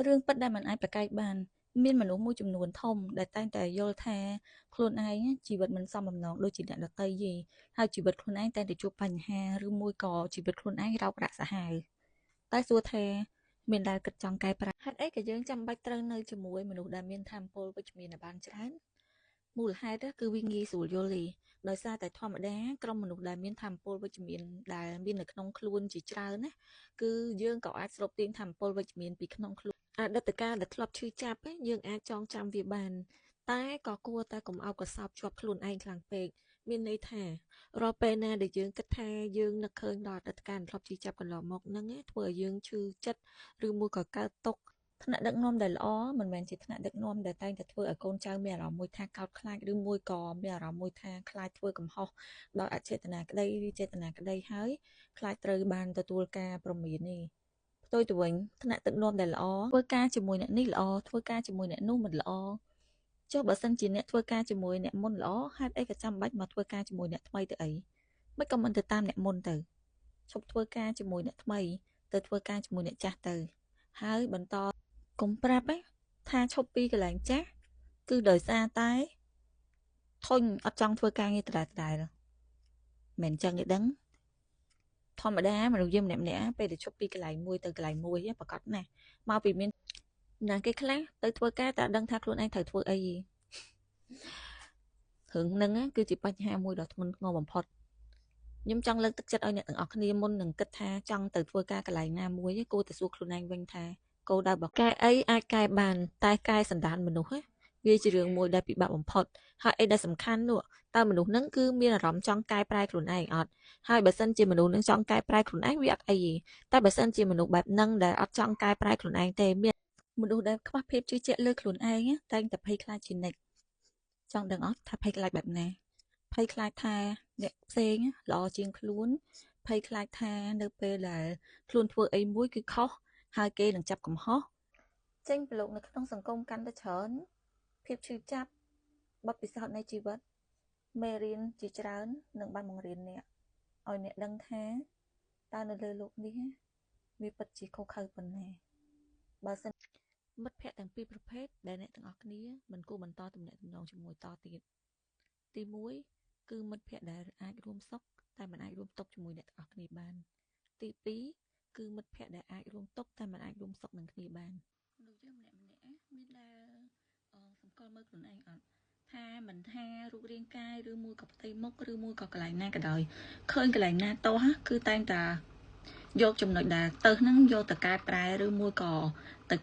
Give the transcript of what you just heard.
រឿងពិតដែលមិនអាចប្រកែកបានមានមនុស្សមួយចំនួនធំដែលតែងតែយល់ថាខ្លួនឯងជីវិតមិនសមបំណងដូចជាអ្នកដទៃទេហើយជីវិតខ្លួនឯងតែងតែជួបបញ្ហាឬមួយក៏ជីវិតខ្លួនឯងរោគរ៉ាក់សាហាវតែសួរថាមានដែលគិតចង់កែប្រែហេតុអីក៏យើងចាំបាច់ត្រូវនៅជាមួយមនុស្សដែលមានថាមពលវិជ្ជមានឲ្យបានច្រើនមូលហេតុគឺវាងាយស្រួលយល់ទេដោយសារតែធម្មតាក្រុមមនុស្សដែលមានថាមពលវិជ្ជមានដែលមាននៅក្នុងខ្លួនជាច្រើនណាគឺយើងក៏អាចស្រូបទាញថាមពលវិជ្ជមានពីក្នុងខ្លួនអតីតកាលដែលធ្លាប់ឈឺចាប់យើងអាចចងចាំវាបានតែក៏គួរតែកុំឲ្យកសោបជាប់ខ្លួនឯងខ្លាំងពេកមានន័យថារាល់ពេលណាដែលយើងគិតថាយើងនឹកឃើញដល់អតីតកាលធ្លាប់ឈឺចាប់កន្លងមកហ្នឹងធ្វើឲ្យយើងឈឺចិត្តឬមួយក៏កើតទុក្ខថ្នាក់ដឹកនាំដែលល្អមិនមែនជាថ្នាក់ដឹកនាំដែលតែងតែធ្វើឲ្យកូនចៅមានអារម្មណ៍មួយថាកោតខ្លាចឬមួយក៏មានអារម្មណ៍មួយថាខ្លាចធ្វើកំហុសដោយអចេតនាក្តីឬចេតនាក្តីហើយខ្លាចត្រូវបានទទួលការព្រមាននេះផ្ទុយទៅវិញថ្នាក់ដឹកនាំដែលល្អធ្វើការជាមួយអ្នកនេះល្អធ្វើការជាមួយអ្នកនោះមិនល្អចុះបើសិនជាអ្នកធ្វើការជាមួយអ្នកមុនល្អហេតុអីក៏ចាំបាច់មកធ្វើការជាមួយអ្នកថ្មីទៅអីមិនក៏មិនទៅតាមអ្នកមុនទៅឈប់ធ្វើការជាមួយអ្នកថ្មីទៅធ្វើការជាមួយអ្នកចាស់ទៅហើយបន្តកុំប្រាប់ថាឈប់ពីកន្លែងចាស់គឺដោយសារតែធុញអត់ចង់ធ្វើការងារដដែលមិនអញ្ចឹងទេដឹងធម្មតាមនុស្សយើងម្នាក់ពេលដែលឈប់ពីកន្លែងមួយទៅកន្លែងមួយប្រកបណាស់មកពីមានណាគេខ្លះទៅធ្វើការតែដឹងថាខ្លួនឯងត្រូវធ្វើអីរឿងហ្នឹងគឺជាបញ្ហាមួយដ៏ធ្ងន់ធ្ងរបំផុតខ្ញុំចង់លើកទឹកចិត្តឲ្យអ្នកទាំងអស់គ្នាមុននឹងគិតថាចង់ទៅធ្វើការកន្លែងណាមួយគួរតែសួរខ្លួនឯងវិញថាគោលដៅរបស់កែអីអាចកែបានតែកែសន្តានមនុស្សវាជារឿងមួយដែលពិបាកបំផុតហើយអីដែលសំខាន់នោះតើមនុស្សហ្នឹងគឺមានអារម្មណ៍ចង់កែប្រែខ្លួនឯងអត់ហើយបើសិនជាមនុស្សហ្នឹងចង់កែប្រែខ្លួនឯងវាអត់អីទេតែបើសិនជាមនុស្សបែបហ្នឹងដែលអត់ចង់កែប្រែខ្លួនឯងទេមានមនុស្សដែលខ្វះភាពជឿជាក់លើខ្លួនឯងតែងតែភ័យខ្លាចជានិច្ចចង់ដឹងអត់ថាភ័យខ្លាចបែបណាភ័យខ្លាចថាអ្នកផ្សេងល្អជាងខ្លួនភ័យខ្លាចថានៅពេលដែលខ្លួនធ្វើអីមួយគឺខុសហើយគេនឹងចាប់កំហុសចេញប្រឡូកនៅក្នុងសង្គមកាន់តែច្រើនភាពឈឺចាប់បទពិសោធន៍នៃជីវិតមេរៀនជាច្រើននឹងបានបង្រៀនអ្នកឲ្យអ្នកដឹងថាតើនៅលើโลกនេះវាពិតជាខុសខើប៉ុណ្ណាបើសិនមិត្តភ័ក្តិទាំងពីរប្រភេទដែលអ្នកទាំងអស់គ្នាមិនគួរបន្តទំនាក់ទំនងជាមួយតទៀតទី1គឺមិត្តភ័ក្តិដែលអាចរួមសុខតែមិនអាចរួមទុក្ខជាមួយអ្នកទាំងអស់គ្នាបានទី2គឺមិត្តភ័ក្តិដែលអាចរួមទុក្ខតែមិនអាចរួមសុខនឹងគ្នាបានមនុស្សយើងម្នាក់មានដែលសម្គាល់មើលខ្លួនឯងអត់ថាមិនថារូបរាងកាយឬមួយក៏ផ្ទៃមុខឬមួយក៏កន្លែងណាក៏ដោយឃើញកន្លែងណាតោះគឺតែងតែយកចំណុចដែលទៅហ្នឹងយកទៅកែប្រែឬមួយក៏ទៅ